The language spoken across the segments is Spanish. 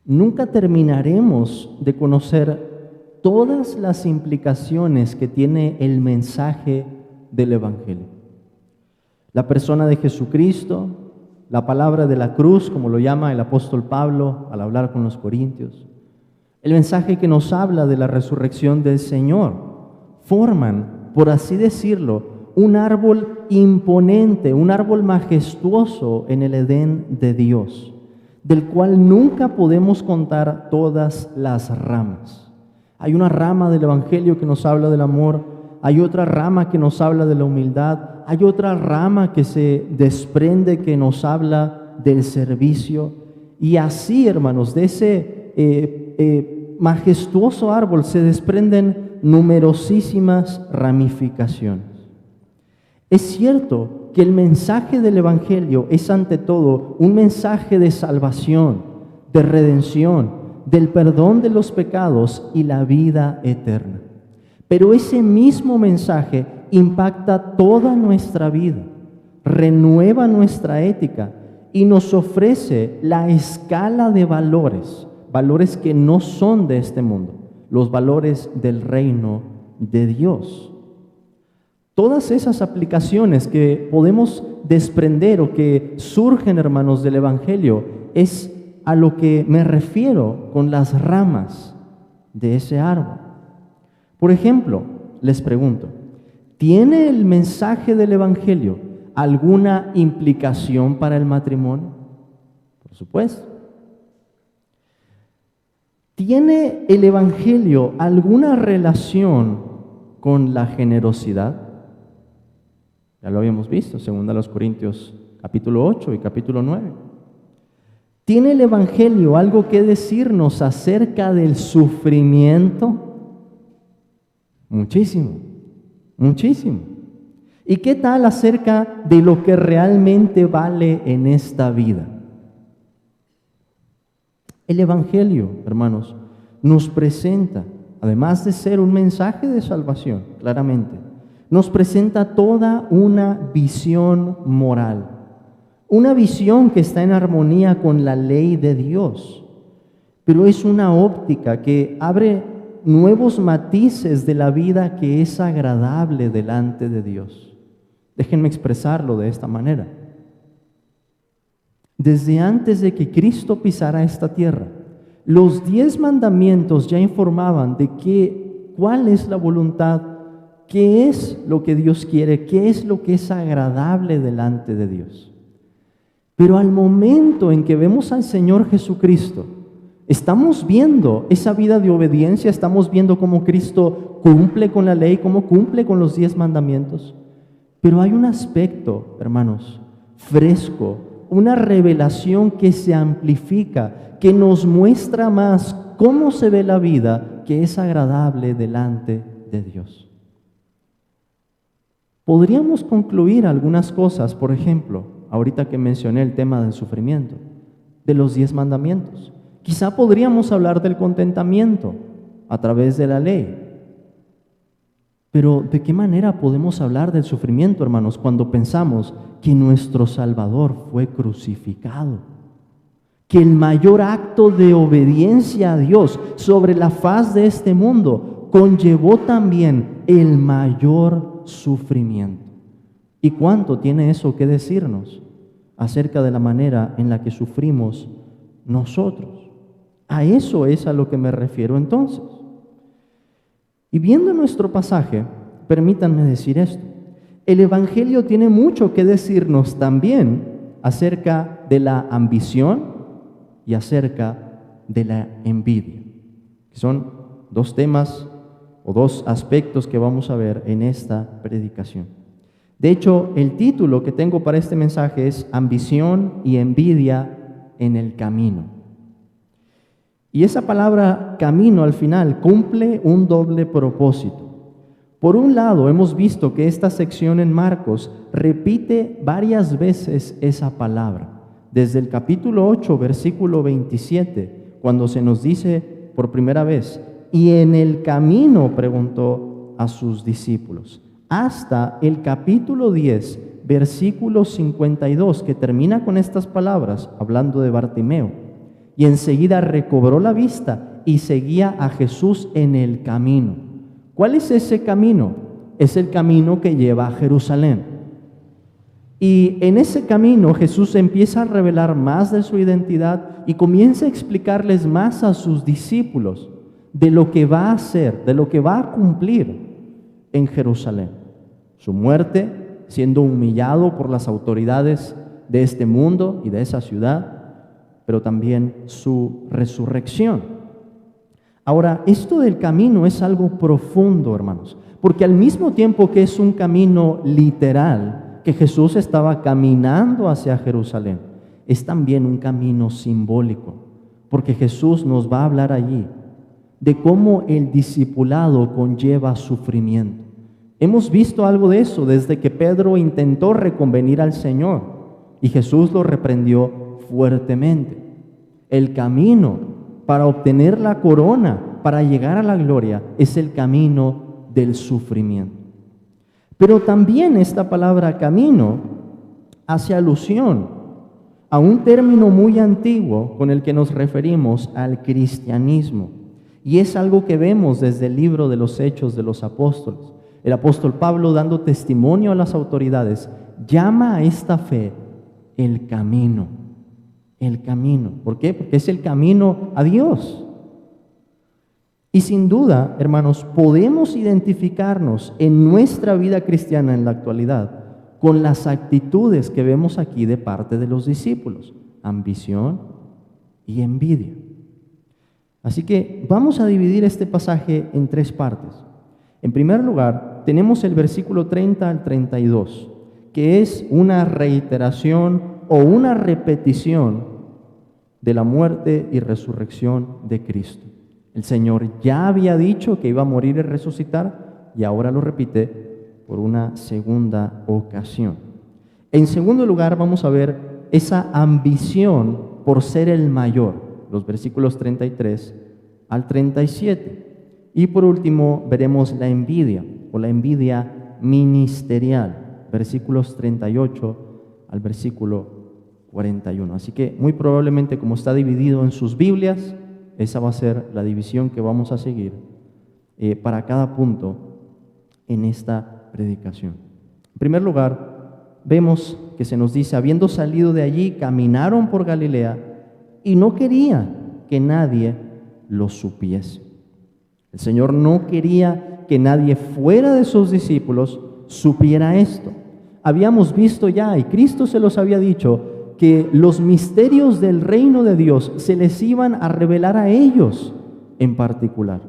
nunca terminaremos de conocer todas las implicaciones que tiene el mensaje del Evangelio. La persona de Jesucristo, la palabra de la cruz, como lo llama el apóstol Pablo al hablar con los corintios, el mensaje que nos habla de la resurrección del Señor, forman, por así decirlo, un árbol imponente, un árbol majestuoso en el Edén de Dios, del cual nunca podemos contar todas las ramas. Hay una rama del Evangelio que nos habla del amor, hay otra rama que nos habla de la humildad, hay otra rama que se desprende que nos habla del servicio. Y así, hermanos, de ese majestuoso árbol se desprenden numerosísimas ramificaciones. Es cierto que el mensaje del Evangelio es ante todo un mensaje de salvación, de redención, del perdón de los pecados y la vida eterna. Pero ese mismo mensaje impacta toda nuestra vida, renueva nuestra ética y nos ofrece la escala de valores, valores que no son de este mundo, los valores del reino de Dios. Todas esas aplicaciones que podemos desprender o que surgen, hermanos, del Evangelio, es a lo que me refiero con las ramas de ese árbol. Por ejemplo, les pregunto, ¿tiene el mensaje del Evangelio alguna implicación para el matrimonio? Por supuesto. ¿Tiene el Evangelio alguna relación con la generosidad? Ya lo habíamos visto, 2 Corintios capítulo 8 y capítulo 9. ¿Tiene el Evangelio algo que decirnos acerca del sufrimiento? Muchísimo, muchísimo. ¿Y qué tal acerca de lo que realmente vale en esta vida? El Evangelio, hermanos, nos presenta, además de ser un mensaje de salvación, claramente, nos presenta toda una visión moral, una visión que está en armonía con la ley de Dios, pero es una óptica que abre nuevos matices de la vida que es agradable delante de Dios. Déjenme expresarlo de esta manera. Desde antes de que Cristo pisara esta tierra, los 10 mandamientos ya informaban de cuál es la voluntad, qué es lo que Dios quiere, qué es lo que es agradable delante de Dios. Pero al momento en que vemos al Señor Jesucristo, estamos viendo esa vida de obediencia, estamos viendo cómo Cristo cumple con la ley, cómo cumple con los 10 mandamientos. Pero hay un aspecto, hermanos, fresco, una revelación que se amplifica, que nos muestra más cómo se ve la vida que es agradable delante de Dios. Podríamos concluir algunas cosas, por ejemplo, ahorita que mencioné el tema del sufrimiento, de los 10 mandamientos. Quizá podríamos hablar del contentamiento a través de la ley. Pero ¿de qué manera podemos hablar del sufrimiento, hermanos, cuando pensamos que nuestro Salvador fue crucificado? Que el mayor acto de obediencia a Dios sobre la faz de este mundo conllevó también el mayor sufrimiento. ¿Y cuánto tiene eso que decirnos acerca de la manera en la que sufrimos nosotros? A eso es a lo que me refiero entonces. Y viendo nuestro pasaje, permítanme decir esto. El Evangelio tiene mucho que decirnos también acerca de la ambición y acerca de la envidia, que son 2 temas o 2 aspectos que vamos a ver en esta predicación. De hecho, el título que tengo para este mensaje es Ambición y envidia en el camino. Y esa palabra camino al final cumple un doble propósito. Por un lado, hemos visto que esta sección en Marcos repite varias veces esa palabra. Desde el capítulo 8, versículo 27, cuando se nos dice por primera vez, y en el camino preguntó a sus discípulos, hasta el capítulo 10, versículo 52, que termina con estas palabras, hablando de Bartimeo. y enseguida recobró la vista y seguía a Jesús en el camino. ¿Cuál es ese camino? Es el camino que lleva a Jerusalén. Y en ese camino Jesús empieza a revelar más de su identidad y comienza a explicarles más a sus discípulos de lo que va a hacer, de lo que va a cumplir en Jerusalén. Su muerte, siendo humillado por las autoridades de este mundo y de esa ciudad, pero también su resurrección. Ahora, esto del camino es algo profundo, hermanos, porque al mismo tiempo que es un camino literal, que Jesús estaba caminando hacia Jerusalén, es también un camino simbólico, porque Jesús nos va a hablar allí de cómo el discipulado conlleva sufrimiento. Hemos visto algo de eso desde que Pedro intentó reconvenir al Señor y Jesús lo reprendió fuertemente. El camino para obtener la corona, para llegar a la gloria, es el camino del sufrimiento. Pero también esta palabra camino hace alusión a un término muy antiguo con el que nos referimos al cristianismo. Y es algo que vemos desde el libro de los Hechos de los Apóstoles. El apóstol Pablo, dando testimonio a las autoridades, llama a esta fe el camino. El camino. ¿Por qué? Porque es el camino a Dios. Y sin duda, hermanos, podemos identificarnos en nuestra vida cristiana en la actualidad con las actitudes que vemos aquí de parte de los discípulos: ambición y envidia. Así que vamos a dividir este pasaje en tres partes. En primer lugar, tenemos el versículo 30 al 32, que es una reiteración o una repetición de la muerte y resurrección de Cristo. El Señor ya había dicho que iba a morir y resucitar, y ahora lo repite por una segunda ocasión. En segundo lugar, vamos a ver esa ambición por ser el mayor, los versículos 33 al 37. Y por último, veremos la envidia, o la envidia ministerial, versículos 38 al versículo 41. Así que muy probablemente, como está dividido en sus Biblias, esa va a ser la división que vamos a seguir para cada punto en esta predicación. En primer lugar, vemos que se nos dice: habiendo salido de allí, caminaron por Galilea y no quería que nadie lo supiese. El Señor no quería que nadie fuera de sus discípulos supiera esto. Habíamos visto ya, y Cristo se los había dicho, que los misterios del reino de Dios se les iban a revelar a ellos en particular.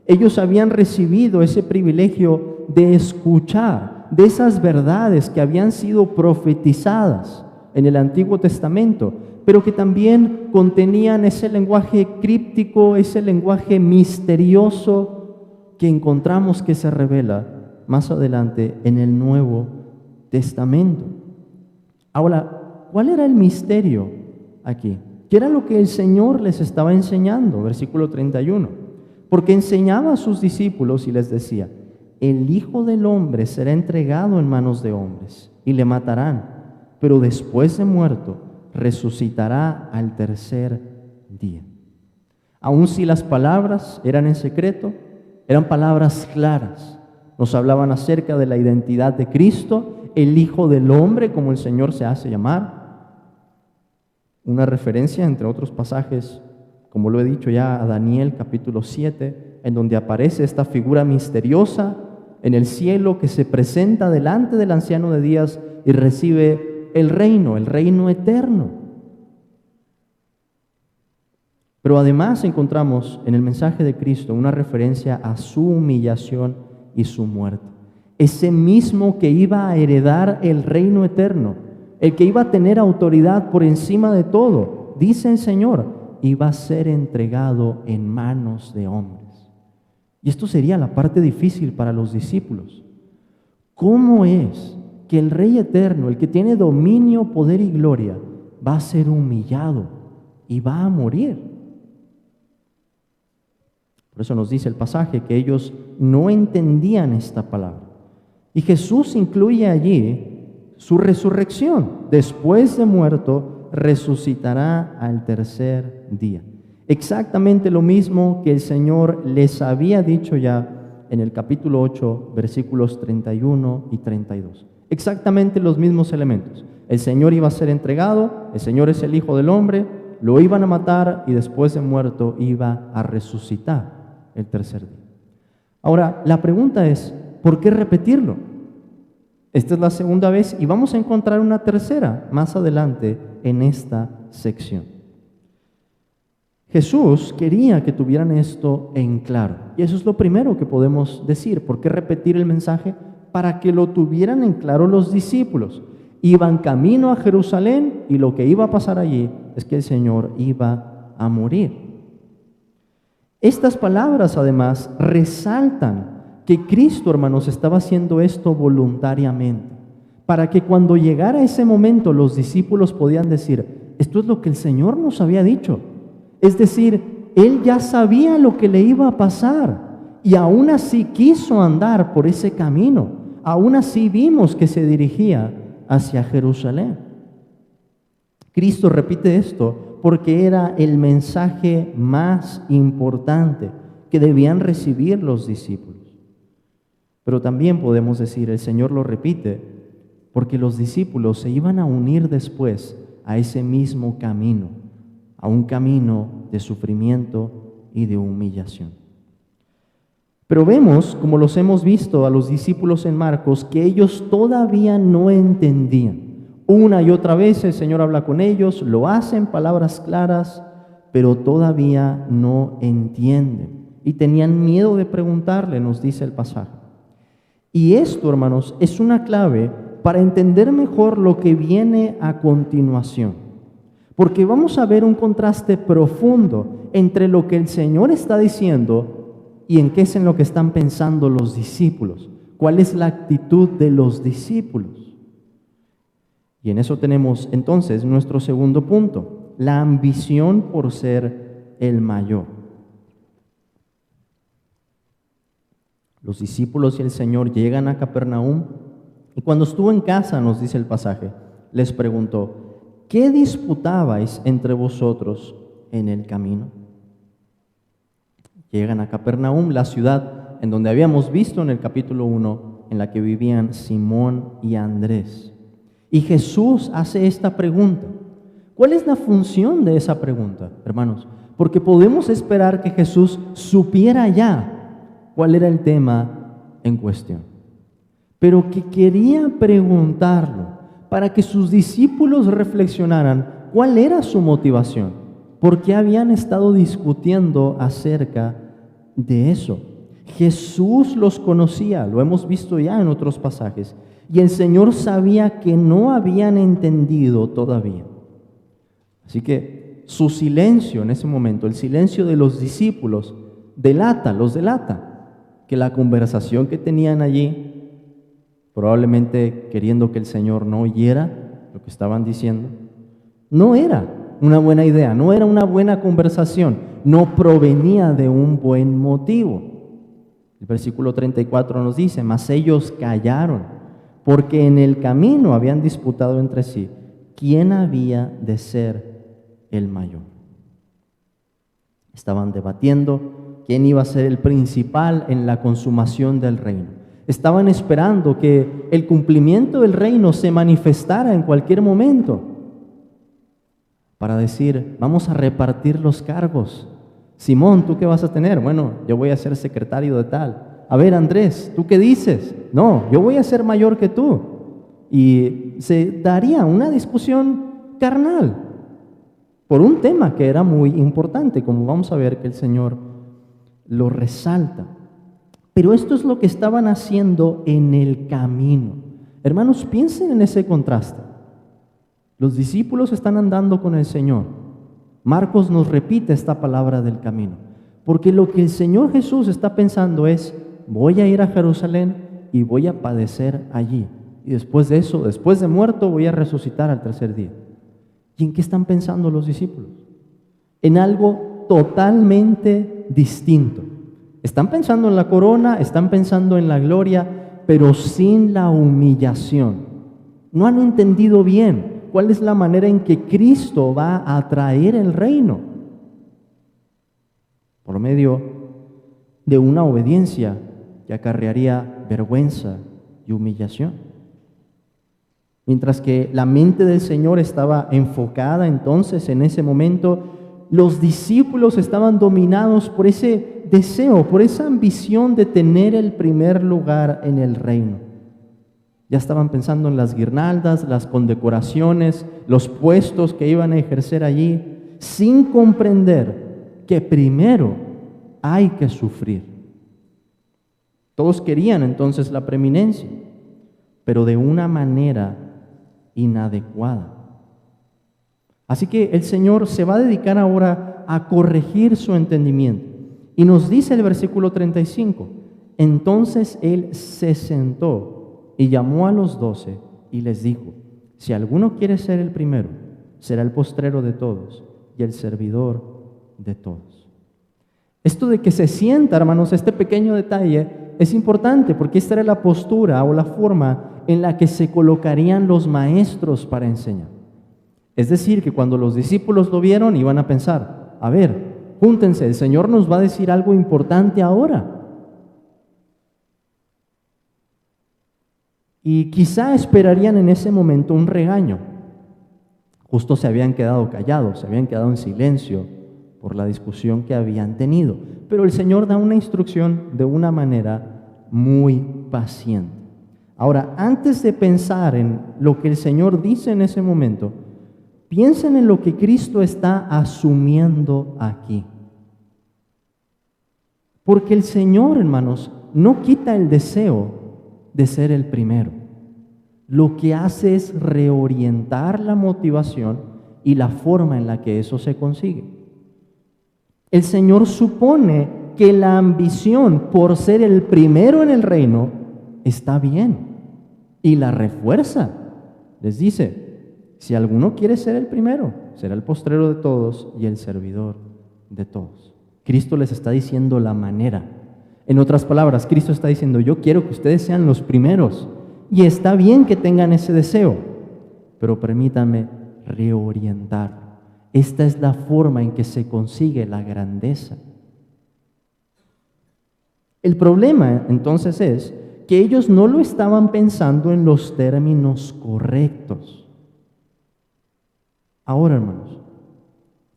Ellos habían recibido ese privilegio de escuchar de esas verdades que habían sido profetizadas en el Antiguo Testamento, pero que también contenían ese lenguaje críptico, ese lenguaje misterioso que encontramos que se revela más adelante en el Nuevo Testamento. Ahora, ¿cuál era el misterio aquí? ¿Qué era lo que el Señor les estaba enseñando? Versículo 31. Porque enseñaba a sus discípulos y les decía: el Hijo del Hombre será entregado en manos de hombres y le matarán, pero después de muerto resucitará al tercer día. Aun si las palabras eran en secreto, eran palabras claras. Nos hablaban acerca de la identidad de Cristo, el Hijo del Hombre, como el Señor se hace llamar. Una referencia, entre otros pasajes, como lo he dicho ya, a Daniel capítulo 7, en donde aparece esta figura misteriosa en el cielo que se presenta delante del anciano de días y recibe el reino eterno. Pero además encontramos en el mensaje de Cristo una referencia a su humillación y su muerte. Ese mismo que iba a heredar el reino eterno, el que iba a tener autoridad por encima de todo, dice el Señor, iba a ser entregado en manos de hombres. Y esto sería la parte difícil para los discípulos. ¿Cómo es que el Rey eterno, el que tiene dominio, poder y gloria, va a ser humillado y va a morir? Por eso nos dice el pasaje que ellos no entendían esta palabra. Y Jesús incluye allí su resurrección. Después de muerto, resucitará al tercer día. Exactamente lo mismo que el Señor les había dicho ya en el capítulo 8, versículos 31 y 32. Exactamente los mismos elementos. El Señor iba a ser entregado, el Señor es el Hijo del Hombre, lo iban a matar y después de muerto iba a resucitar el tercer día. Ahora, la pregunta es, ¿por qué repetirlo? Esta es la segunda vez y vamos a encontrar una tercera más adelante en esta sección. Jesús quería que tuvieran esto en claro. Y eso es lo primero que podemos decir. ¿Por qué repetir el mensaje? Para que lo tuvieran en claro los discípulos. Iban camino a Jerusalén y lo que iba a pasar allí es que el Señor iba a morir. Estas palabras además resaltan que Cristo, hermanos, estaba haciendo esto voluntariamente, para que cuando llegara ese momento los discípulos podían decir, esto es lo que el Señor nos había dicho. Es decir, Él ya sabía lo que le iba a pasar y aún así quiso andar por ese camino. Aún así vimos que se dirigía hacia Jerusalén. Cristo repite esto porque era el mensaje más importante que debían recibir los discípulos. Pero también podemos decir, el Señor lo repite porque los discípulos se iban a unir después a ese mismo camino, a un camino de sufrimiento y de humillación. Pero vemos, como los hemos visto a los discípulos en Marcos, que ellos todavía no entendían. Una y otra vez el Señor habla con ellos, lo hacen palabras claras, pero todavía no entienden. Y tenían miedo de preguntarle, nos dice el pasaje. Y esto, hermanos, es una clave para entender mejor lo que viene a continuación. Porque vamos a ver un contraste profundo entre lo que el Señor está diciendo y en qué es en lo que están pensando los discípulos. ¿Cuál es la actitud de los discípulos? Y en eso tenemos entonces nuestro segundo punto, la ambición por ser el mayor. Los discípulos y el Señor llegan a Capernaum y cuando estuvo en casa, nos dice el pasaje, les preguntó, ¿qué disputabais entre vosotros en el camino? Llegan a Capernaum, la ciudad en donde habíamos visto en el capítulo 1, en la que vivían Simón y Andrés. Y Jesús hace esta pregunta. ¿Cuál es la función de esa pregunta, hermanos? Porque podemos esperar que Jesús supiera ya cuál era el tema en cuestión, pero que quería preguntarlo para que sus discípulos reflexionaran cuál era su motivación, por qué habían estado discutiendo acerca de eso. Jesús los conocía, lo hemos visto ya en otros pasajes, y el Señor sabía que no habían entendido todavía. Así que su silencio en ese momento, el silencio de los discípulos, los delata, que la conversación que tenían allí, probablemente queriendo que el Señor no oyera lo que estaban diciendo, no era una buena idea, no era una buena conversación, no provenía de un buen motivo. El versículo 34 nos dice, mas ellos callaron, porque en el camino habían disputado entre sí quién había de ser el mayor. Estaban debatiendo quién iba a ser el principal en la consumación del reino. Estaban esperando que el cumplimiento del reino se manifestara en cualquier momento para decir, vamos a repartir los cargos. Simón, ¿tú qué vas a tener? Bueno, yo voy a ser secretario de tal. A ver, Andrés, ¿tú qué dices? No, yo voy a ser mayor que tú. Y se daría una discusión carnal por un tema que era muy importante, como vamos a ver que el Señor lo resalta. Pero esto es lo que estaban haciendo en el camino. Hermanos, piensen en ese contraste. Los discípulos están andando con el Señor. Marcos nos repite esta palabra del camino, porque lo que el Señor Jesús está pensando es, voy a ir a Jerusalén y voy a padecer allí. Y después de eso, después de muerto, voy a resucitar al tercer día. ¿Y en qué están pensando los discípulos? En algo totalmente distinto. Están pensando en la corona, están pensando en la gloria, pero sin la humillación. No han entendido bien cuál es la manera en que Cristo va a traer el reino. Por medio de una obediencia que acarrearía vergüenza y humillación. Mientras que la mente del Señor estaba enfocada entonces en ese momento, los discípulos estaban dominados por ese deseo, por esa ambición de tener el primer lugar en el reino. Ya estaban pensando en las guirnaldas, las condecoraciones, los puestos que iban a ejercer allí, sin comprender que primero hay que sufrir. Todos querían entonces la preeminencia, pero de una manera inadecuada. Así que el Señor se va a dedicar ahora a corregir su entendimiento. Y nos dice el versículo 35, entonces Él se sentó y llamó a los 12 y les dijo, si alguno quiere ser el primero, será el postrero de todos y el servidor de todos. Esto de que se sienta, hermanos, este pequeño detalle es importante porque esta era la postura o la forma en la que se colocarían los maestros para enseñar. Es decir, que cuando los discípulos lo vieron, iban a pensar, a ver, júntense, el Señor nos va a decir algo importante ahora. Y quizá esperarían en ese momento un regaño. Justo se habían quedado callados, se habían quedado en silencio por la discusión que habían tenido. Pero el Señor da una instrucción de una manera muy paciente. Ahora, antes de pensar en lo que el Señor dice en ese momento, piensen en lo que Cristo está asumiendo aquí. Porque el Señor, hermanos, no quita el deseo de ser el primero. Lo que hace es reorientar la motivación y la forma en la que eso se consigue. El Señor supone que la ambición por ser el primero en el reino está bien y la refuerza. Les dice, si alguno quiere ser el primero, será el postrero de todos y el servidor de todos. Cristo les está diciendo la manera. En otras palabras, Cristo está diciendo, yo quiero que ustedes sean los primeros y está bien que tengan ese deseo, pero permítanme reorientar. Esta es la forma en que se consigue la grandeza. El problema entonces es que ellos no lo estaban pensando en los términos correctos. Ahora, hermanos,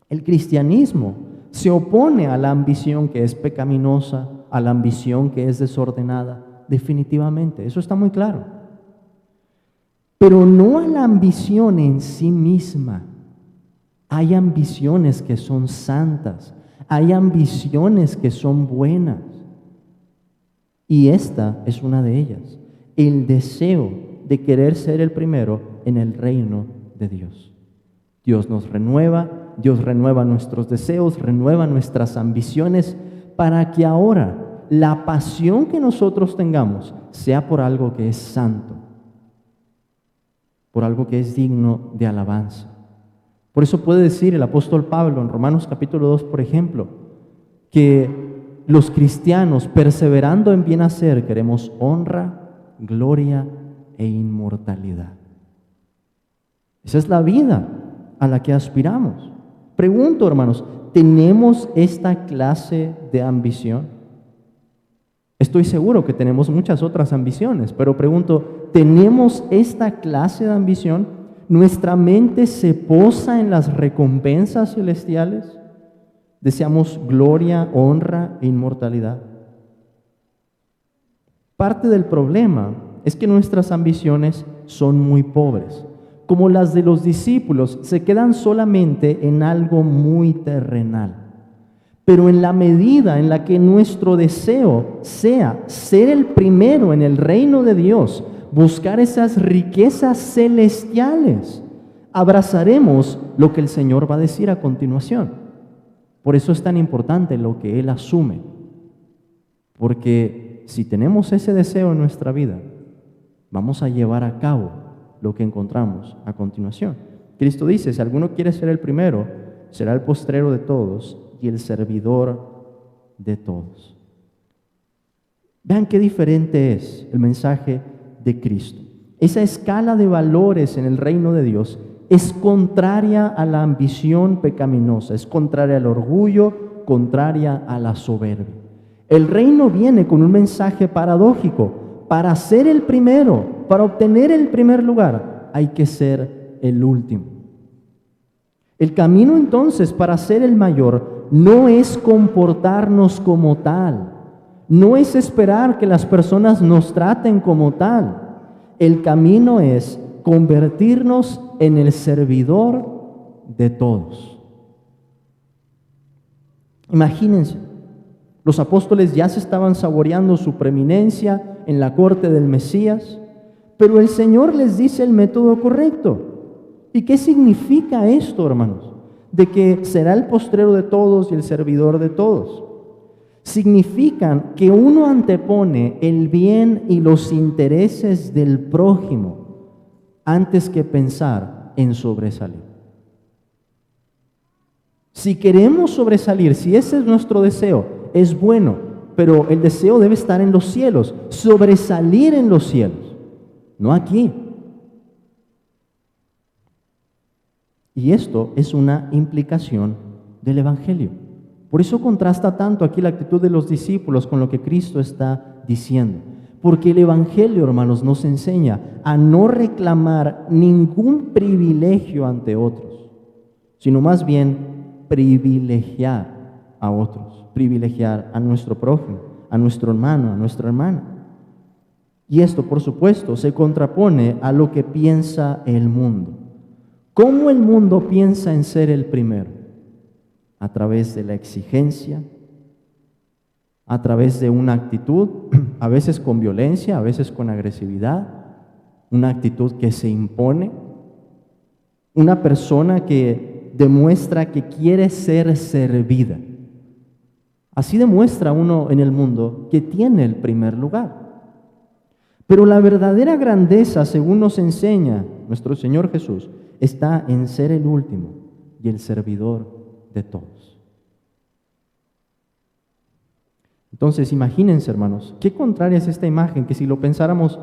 el cristianismo se opone a la ambición que es pecaminosa, a la ambición que es desordenada, definitivamente, eso está muy claro. Pero no a la ambición en sí misma. Hay ambiciones que son santas, hay ambiciones que son buenas. Y esta es una de ellas, el deseo de querer ser el primero en el reino de Dios. Dios nos renueva, Dios renueva nuestros deseos, renueva nuestras ambiciones para que ahora la pasión que nosotros tengamos sea por algo que es santo, por algo que es digno de alabanza. Por eso puede decir el apóstol Pablo en Romanos capítulo 2, por ejemplo, que los cristianos, perseverando en bien hacer, queremos honra, gloria e inmortalidad. Esa es la vida a la que aspiramos. Pregunto, hermanos, ¿tenemos esta clase de ambición? Estoy seguro que tenemos muchas otras ambiciones, pero pregunto, ¿tenemos esta clase de ambición? ¿Nuestra mente se posa en las recompensas celestiales? ¿Deseamos gloria, honra e inmortalidad? Parte del problema es que nuestras ambiciones son muy pobres. Como las de los discípulos, se quedan solamente en algo muy terrenal. Pero en la medida en la que nuestro deseo sea ser el primero en el reino de Dios, buscar esas riquezas celestiales, abrazaremos lo que el Señor va a decir a continuación. Por eso es tan importante lo que Él asume, porque si tenemos ese deseo en nuestra vida, vamos a llevar a cabo lo que encontramos a continuación. Cristo dice, si alguno quiere ser el primero, será el postrero de todos y el servidor de todos. Vean qué diferente es el mensaje de Cristo. Esa escala de valores en el reino de Dios es contraria a la ambición pecaminosa, es contraria al orgullo, contraria a la soberbia. El reino viene con un mensaje paradójico. Para ser el primero, para obtener el primer lugar, hay que ser el último. El camino entonces para ser el mayor no es comportarnos como tal, no es esperar que las personas nos traten como tal. El camino es convertirnos en el servidor de todos. Imagínense, los apóstoles ya se estaban saboreando su preeminencia en la corte del Mesías, pero el Señor les dice el método correcto. ¿Y qué significa esto, hermanos? De que será el postrero de todos y el servidor de todos. Significan que uno antepone el bien y los intereses del prójimo antes que pensar en sobresalir. Si queremos sobresalir, si ese es nuestro deseo, es bueno, pero el deseo debe estar en los cielos, sobresalir en los cielos, no aquí. Y esto es una implicación del Evangelio. Por eso contrasta tanto aquí la actitud de los discípulos con lo que Cristo está diciendo. Porque el Evangelio, hermanos, nos enseña a no reclamar ningún privilegio ante otros, sino más bien privilegiar a otros, privilegiar a nuestro prójimo, a nuestro hermano, a nuestra hermana. Y esto, por supuesto, se contrapone a lo que piensa el mundo. ¿Cómo el mundo piensa en ser el primero? A través de la exigencia, a través de una actitud, a veces con violencia, a veces con agresividad, una actitud que se impone, una persona que demuestra que quiere ser servida. Así demuestra uno en el mundo que tiene el primer lugar. Pero la verdadera grandeza, según nos enseña nuestro Señor Jesús, está en ser el último y el servidor de todos. Entonces, imagínense, hermanos, qué contraria es esta imagen, que si lo pensáramos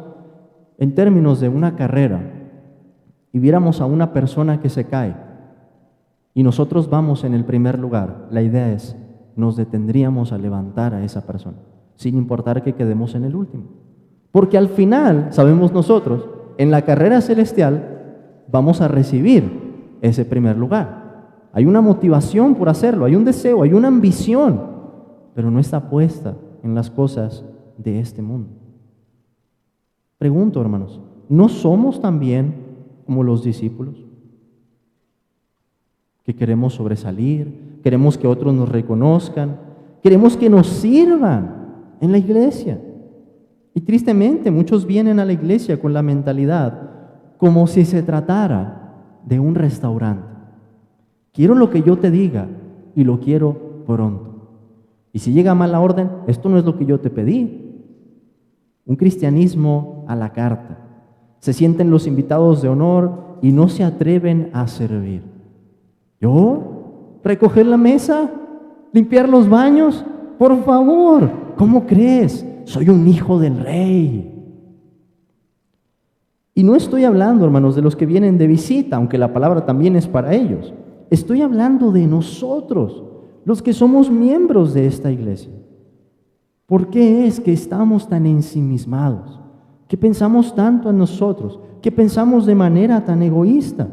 en términos de una carrera y viéramos a una persona que se cae y nosotros vamos en el primer lugar, la idea es, nos detendríamos a levantar a esa persona, sin importar que quedemos en el último. Porque al final, sabemos nosotros, en la carrera celestial vamos a recibir ese primer lugar. Hay una motivación por hacerlo, hay un deseo, hay una ambición, pero no está puesta en las cosas de este mundo. Pregunto, hermanos, ¿no somos también como los discípulos? Que queremos sobresalir, queremos que otros nos reconozcan, queremos que nos sirvan en la iglesia. Y tristemente muchos vienen a la iglesia con la mentalidad como si se tratara de un restaurante. Quiero lo que yo te diga y lo quiero pronto. Y si llega mala orden, esto no es lo que yo te pedí. Un cristianismo a la carta. Se sienten los invitados de honor y no se atreven a servir. ¿Yo? ¿Recoger la mesa? ¿Limpiar los baños? Por favor, ¿cómo crees? Soy un hijo del rey. Y no estoy hablando, hermanos, de los que vienen de visita, aunque la palabra también es para ellos. Estoy hablando de nosotros, los que somos miembros de esta iglesia. ¿Por qué es que estamos tan ensimismados? ¿Que pensamos tanto en nosotros? ¿Que pensamos de manera tan egoísta?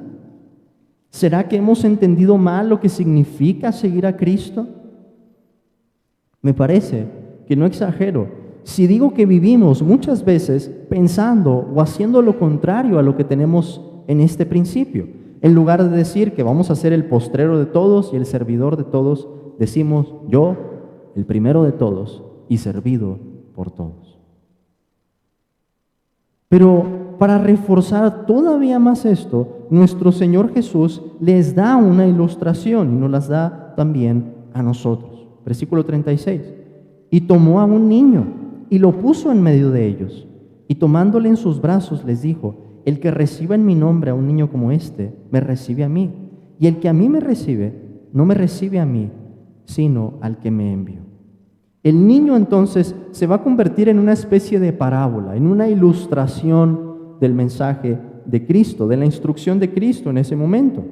¿Será que hemos entendido mal lo que significa seguir a Cristo? Me parece que no exagero si digo que vivimos muchas veces pensando o haciendo lo contrario a lo que tenemos en este principio. En lugar de decir que vamos a ser el postrero de todos y el servidor de todos, decimos yo, el primero de todos y servido por todos. Pero para reforzar todavía más esto, nuestro Señor Jesús les da una ilustración y nos las da también a nosotros. Versículo 36. Y tomó a un niño y lo puso en medio de ellos, y tomándole en sus brazos les dijo: el que reciba en mi nombre a un niño como este, me recibe a mí, y el que a mí me recibe, no me recibe a mí, sino al que me envió. El niño entonces se va a convertir en una especie de parábola, en una ilustración del mensaje de Cristo, de la instrucción de Cristo en ese momento.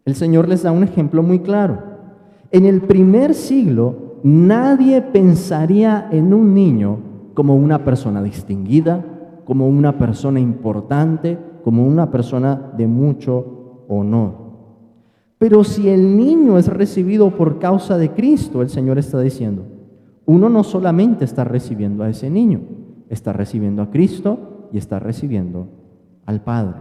El Señor les da un ejemplo muy claro. En el primer siglo, nadie pensaría en un niño como una persona distinguida, como una persona importante, como una persona de mucho honor. Pero si el niño es recibido por causa de Cristo, el Señor está diciendo, uno no solamente está recibiendo a ese niño, está recibiendo a Cristo y está recibiendo al Padre.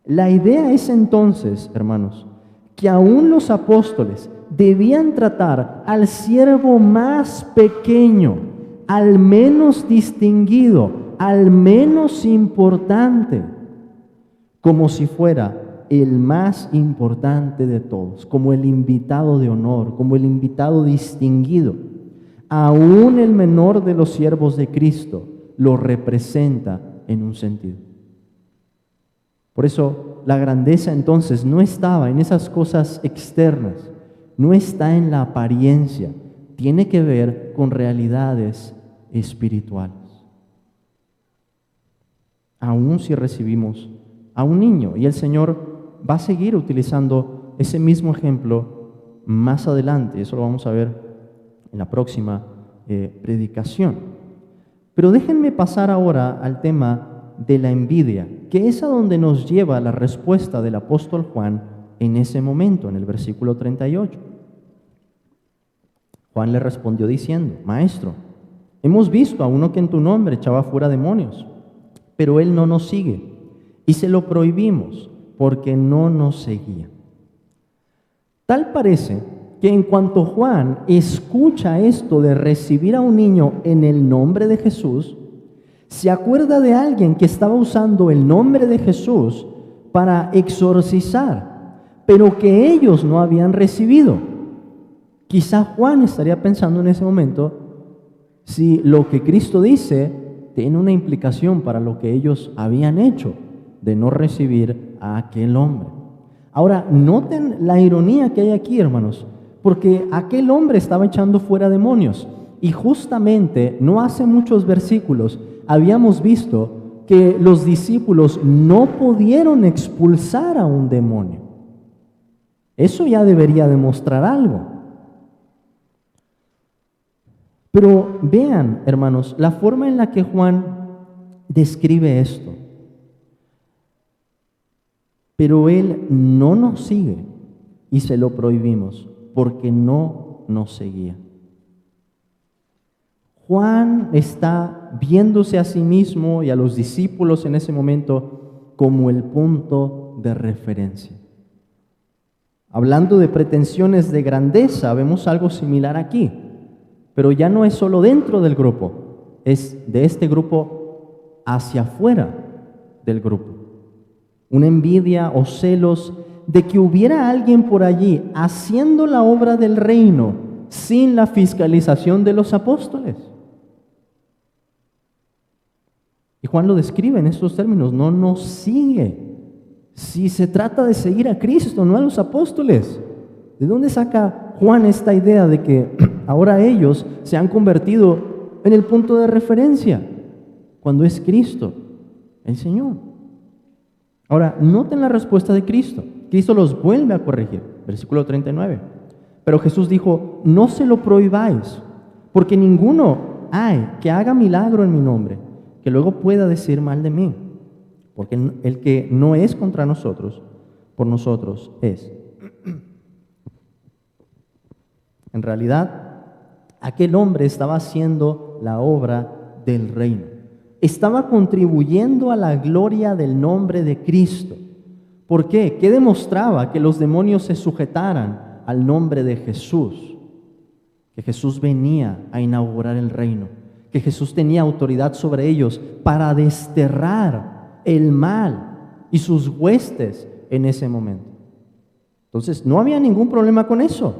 La idea es entonces, hermanos, que aún los apóstoles debían tratar al siervo más pequeño, al menos distinguido, al menos importante, como si fuera el más importante de todos, como el invitado de honor, como el invitado distinguido. Aún el menor de los siervos de Cristo lo representa en un sentido. Por eso la grandeza entonces no estaba en esas cosas externas, no está en la apariencia, tiene que ver con realidades espirituales. Aún si recibimos a un niño, y el Señor va a seguir utilizando ese mismo ejemplo más adelante, eso lo vamos a ver en la próxima predicación. Pero déjenme pasar ahora al tema de la envidia, que es a donde nos lleva la respuesta del apóstol Juan en ese momento, en el versículo 38. Juan le respondió diciendo, Maestro, hemos visto a uno que en tu nombre echaba fuera demonios, pero él no nos sigue, y se lo prohibimos, porque no nos seguía. Tal parece que en cuanto Juan escucha esto de recibir a un niño en el nombre de Jesús, se acuerda de alguien que estaba usando el nombre de Jesús para exorcizar, pero que ellos no habían recibido. Quizá Juan estaría pensando en ese momento si lo que Cristo dice tiene una implicación para lo que ellos habían hecho de no recibir a aquel hombre. Ahora, noten la ironía que hay aquí, hermanos, porque aquel hombre estaba echando fuera demonios y justamente no hace muchos versículos habíamos visto que los discípulos no pudieron expulsar a un demonio. Eso ya debería demostrar algo. Pero vean, hermanos, la forma en la que Juan describe esto. Pero él no nos sigue y se lo prohibimos porque no nos seguía. Juan está viéndose a sí mismo y a los discípulos en ese momento como el punto de referencia. Hablando de pretensiones de grandeza, vemos algo similar aquí, pero ya no es solo dentro del grupo, es de este grupo hacia afuera del grupo. Una envidia o celos de que hubiera alguien por allí haciendo la obra del reino sin la fiscalización de los apóstoles. Y Juan lo describe en estos términos, no nos sigue. Si se trata de seguir a Cristo, no a los apóstoles. ¿De dónde saca Juan esta idea de que ahora ellos se han convertido en el punto de referencia cuando es Cristo, el Señor? Ahora, noten la respuesta de Cristo. Cristo los vuelve a corregir. Versículo 39. Pero Jesús dijo, no se lo prohibáis, porque ninguno hay que haga milagro en mi nombre, que luego pueda decir mal de mí, porque el que no es contra nosotros, por nosotros es. En realidad, aquel hombre estaba haciendo la obra del reino. Estaba contribuyendo a la gloria del nombre de Cristo. ¿Por qué? ¿Qué demostraba? Que los demonios se sujetaran al nombre de Jesús. Que Jesús venía a inaugurar el reino. Que Jesús tenía autoridad sobre ellos para desterrar el mal y sus huestes en ese momento. Entonces, no había ningún problema con eso.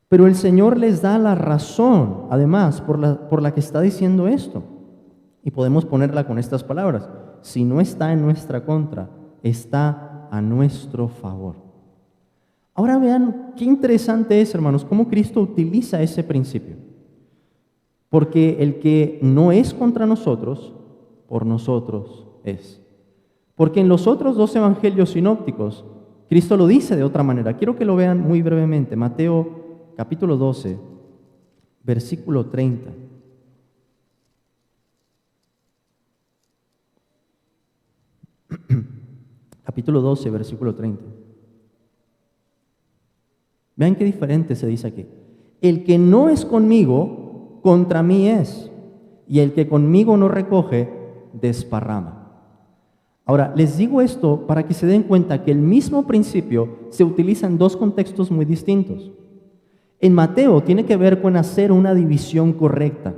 Pero el Señor les da la razón, además, por la que está diciendo esto. Y podemos ponerla con estas palabras. Si no está en nuestra contra, está a nuestro favor. Ahora vean qué interesante es, hermanos, cómo Cristo utiliza ese principio. Porque el que no es contra nosotros, por nosotros es. Porque en los otros dos evangelios sinópticos, Cristo lo dice de otra manera. Quiero que lo vean muy brevemente. Mateo capítulo 12, versículo 30. Capítulo 12, versículo 30. Vean qué diferente se dice aquí. El que no es conmigo, contra mí es, y el que conmigo no recoge, desparrama. Ahora, les digo esto para que se den cuenta que el mismo principio se utiliza en dos contextos muy distintos. En Mateo tiene que ver con hacer una división correcta.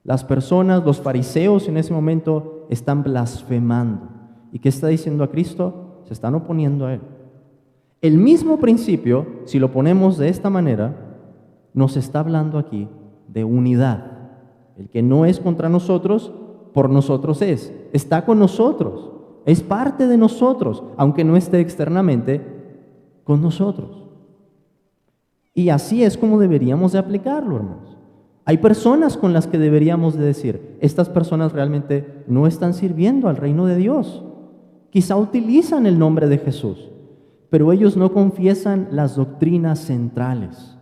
Las personas, los fariseos en ese momento están blasfemando. ¿Y qué está diciendo a Cristo? Se están oponiendo a Él. El mismo principio, si lo ponemos de esta manera, nos está hablando aquí de unidad. El que no es contra nosotros, por nosotros es. Está con nosotros, es parte de nosotros, aunque no esté externamente con nosotros. Y así es como deberíamos de aplicarlo, hermanos. Hay personas con las que deberíamos de decir, estas personas realmente no están sirviendo al reino de Dios. Quizá utilizan el nombre de Jesús, pero ellos no confiesan las doctrinas centrales.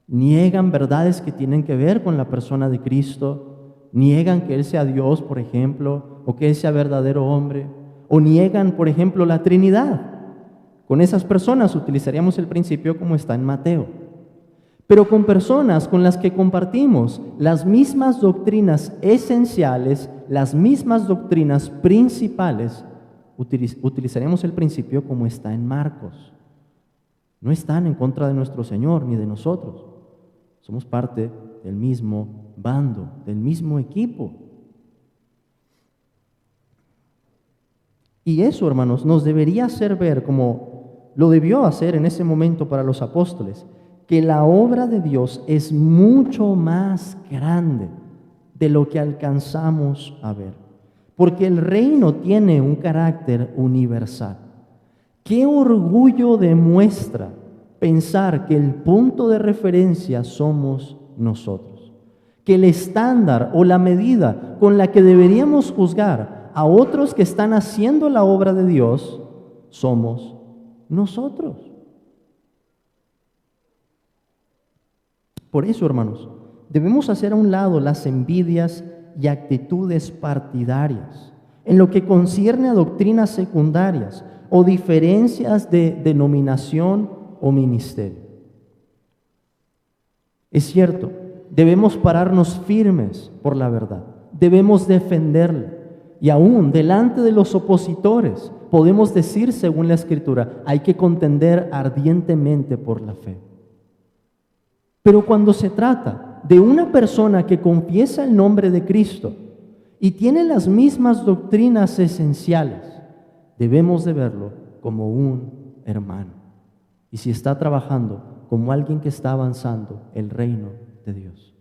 Niegan verdades que tienen que ver con la persona de Cristo, niegan que Él sea Dios, por ejemplo, o que Él sea verdadero hombre, o niegan, por ejemplo, la Trinidad. Con esas personas utilizaríamos el principio como está en Mateo. Pero con personas con las que compartimos las mismas doctrinas esenciales, las mismas doctrinas principales, utilizaremos el principio como está en Marcos. No están en contra de nuestro Señor ni de nosotros. Somos parte del mismo bando, del mismo equipo. Y eso, hermanos, nos debería hacer ver, como lo debió hacer en ese momento para los apóstoles, que la obra de Dios es mucho más grande de lo que alcanzamos a ver. Porque el reino tiene un carácter universal. ¿Qué orgullo demuestra pensar que el punto de referencia somos nosotros? Que el estándar o la medida con la que deberíamos juzgar a otros que están haciendo la obra de Dios somos nosotros. Por eso, hermanos, debemos hacer a un lado las envidias y actitudes partidarias en lo que concierne a doctrinas secundarias o diferencias de denominación o ministerio. Es cierto, debemos pararnos firmes por la verdad, debemos defenderla, y aún delante de los opositores podemos decir, según la Escritura, hay que contender ardientemente por la fe. Pero cuando se trata de una persona que confiesa el nombre de Cristo y tiene las mismas doctrinas esenciales, debemos de verlo como un hermano. Y si está trabajando como alguien que está avanzando el reino de Dios.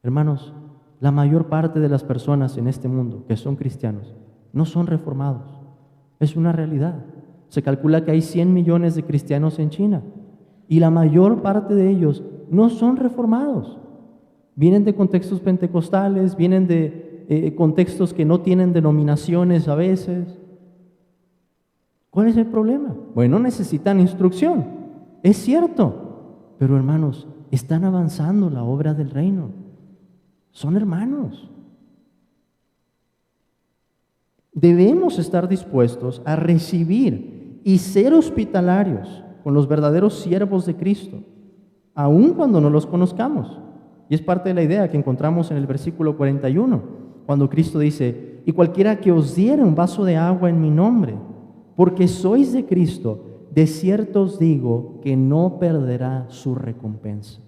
Hermanos, la mayor parte de las personas en este mundo que son cristianos no son reformados. Es una realidad. Se calcula que hay 100 millones de cristianos en China y la mayor parte de ellos no son reformados. Vienen de contextos pentecostales, vienen de contextos que no tienen denominaciones a veces. ¿Cuál es el problema? Bueno, necesitan instrucción, es cierto, pero hermanos, están avanzando la obra del reino. Son hermanos. Debemos estar dispuestos a recibir y ser hospitalarios con los verdaderos siervos de Cristo, aun cuando no los conozcamos. Y es parte de la idea que encontramos en el versículo 41, cuando Cristo dice, y cualquiera que os diere un vaso de agua en mi nombre, porque sois de Cristo, de cierto os digo que no perderá su recompensa.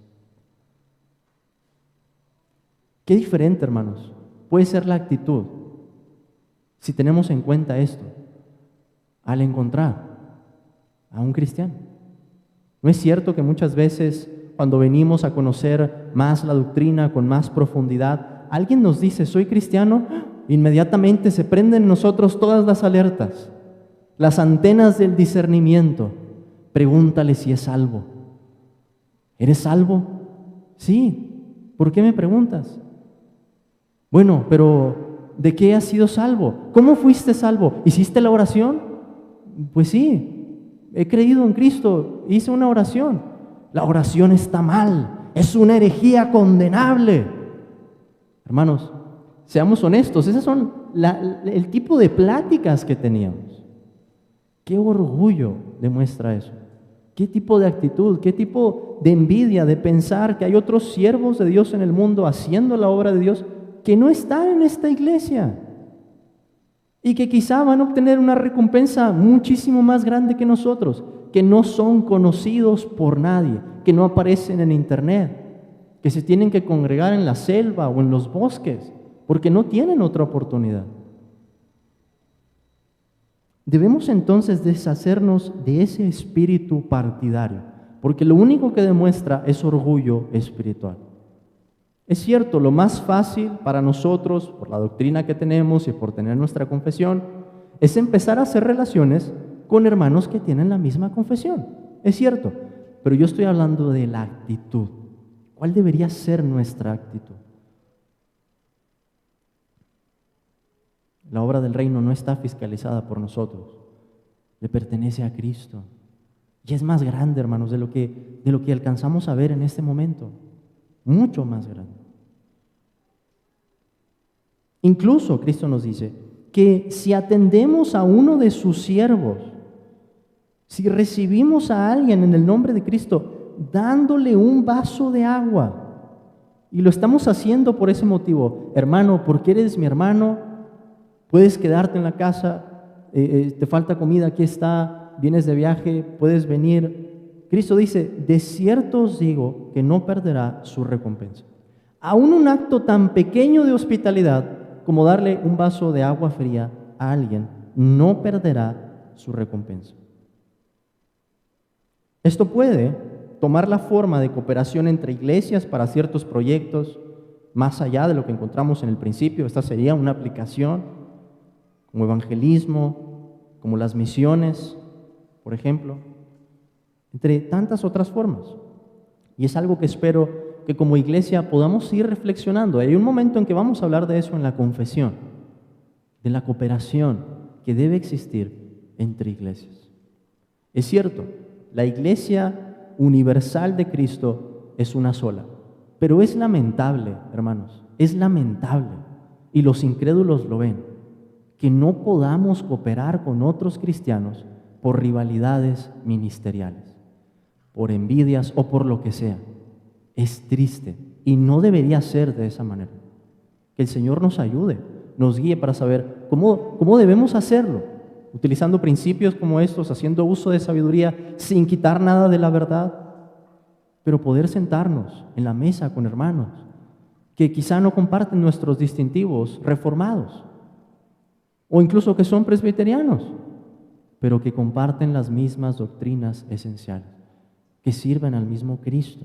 Qué diferente, hermanos, puede ser la actitud si tenemos en cuenta esto al encontrar a un cristiano. ¿No es cierto que muchas veces cuando venimos a conocer más la doctrina con más profundidad, alguien nos dice, soy cristiano, inmediatamente se prenden en nosotros todas las alertas, las antenas del discernimiento? Pregúntale si es salvo. ¿Eres salvo? Sí. ¿Por qué me preguntas? Bueno, pero ¿de qué has sido salvo? ¿Cómo fuiste salvo? ¿Hiciste la oración? Pues sí, he creído en Cristo, hice una oración. La oración está mal, es una herejía condenable. Hermanos, seamos honestos, esas son el tipo de pláticas que teníamos. ¿Qué orgullo demuestra eso? ¿Qué tipo de actitud? ¿Qué tipo de envidia de pensar que hay otros siervos de Dios en el mundo haciendo la obra de Dios que no están en esta iglesia y que quizá van a obtener una recompensa muchísimo más grande que nosotros, que no son conocidos por nadie, que no aparecen en internet, que se tienen que congregar en la selva o en los bosques porque no tienen otra oportunidad? Debemos entonces deshacernos de ese espíritu partidario, porque lo único que demuestra es orgullo espiritual. Es cierto, lo más fácil para nosotros, por la doctrina que tenemos y por tener nuestra confesión, es empezar a hacer relaciones con hermanos que tienen la misma confesión. Es cierto, pero yo estoy hablando de la actitud. ¿Cuál debería ser nuestra actitud? La obra del reino no está fiscalizada por nosotros, le pertenece a Cristo. Y es más grande, hermanos, de lo que alcanzamos a ver en este momento, mucho más grande. Incluso Cristo nos dice que si atendemos a uno de sus siervos, si recibimos a alguien en el nombre de Cristo, dándole un vaso de agua, y lo estamos haciendo por ese motivo, hermano, porque eres mi hermano, puedes quedarte en la casa, te falta comida, aquí está, vienes de viaje, puedes venir. Cristo dice, de cierto os digo que no perderá su recompensa. Aún un acto tan pequeño de hospitalidad como darle un vaso de agua fría a alguien, no perderá su recompensa. Esto puede tomar la forma de cooperación entre iglesias para ciertos proyectos, más allá de lo que encontramos en el principio. Esta sería una aplicación, como evangelismo, como las misiones, por ejemplo, entre tantas otras formas. Y es algo que espero que como iglesia podamos ir reflexionando. Hay un momento en que vamos a hablar de eso en la confesión, de la cooperación que debe existir entre iglesias. Es cierto, la iglesia universal de Cristo es una sola, pero es lamentable, hermanos, es lamentable, y los incrédulos lo ven, que no podamos cooperar con otros cristianos por rivalidades ministeriales, por envidias o por lo que sea. Es triste y no debería ser de esa manera. Que el Señor nos ayude, nos guíe para saber cómo debemos hacerlo, utilizando principios como estos, haciendo uso de sabiduría sin quitar nada de la verdad, pero poder sentarnos en la mesa con hermanos que quizá no comparten nuestros distintivos reformados, o incluso que son presbiterianos, pero que comparten las mismas doctrinas esenciales, que sirven al mismo Cristo.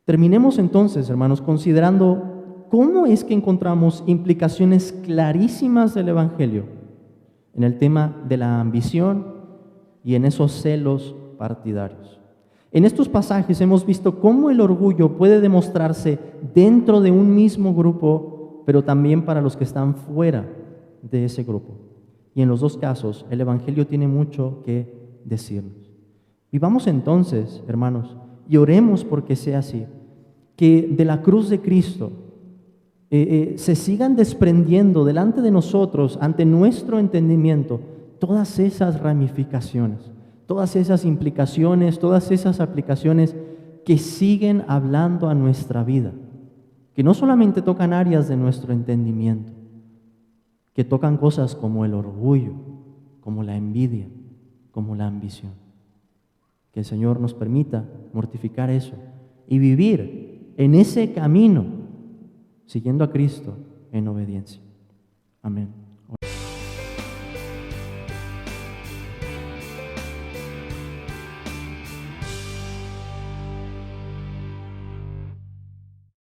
Terminemos entonces, hermanos, considerando cómo es que encontramos implicaciones clarísimas del Evangelio en el tema de la ambición y en esos celos partidarios. En estos pasajes hemos visto cómo el orgullo puede demostrarse dentro de un mismo grupo, pero también para los que están fuera de ese grupo. Y en los dos casos, el Evangelio tiene mucho que decirnos. Vivamos entonces, hermanos, y oremos porque sea así, que de la cruz de Cristo se sigan desprendiendo delante de nosotros, ante nuestro entendimiento, todas esas ramificaciones, todas esas implicaciones, todas esas aplicaciones que siguen hablando a nuestra vida, que no solamente tocan áreas de nuestro entendimiento, que tocan cosas como el orgullo, como la envidia, como la ambición. Que el Señor nos permita mortificar eso y vivir en ese camino, siguiendo a Cristo en obediencia. Amén.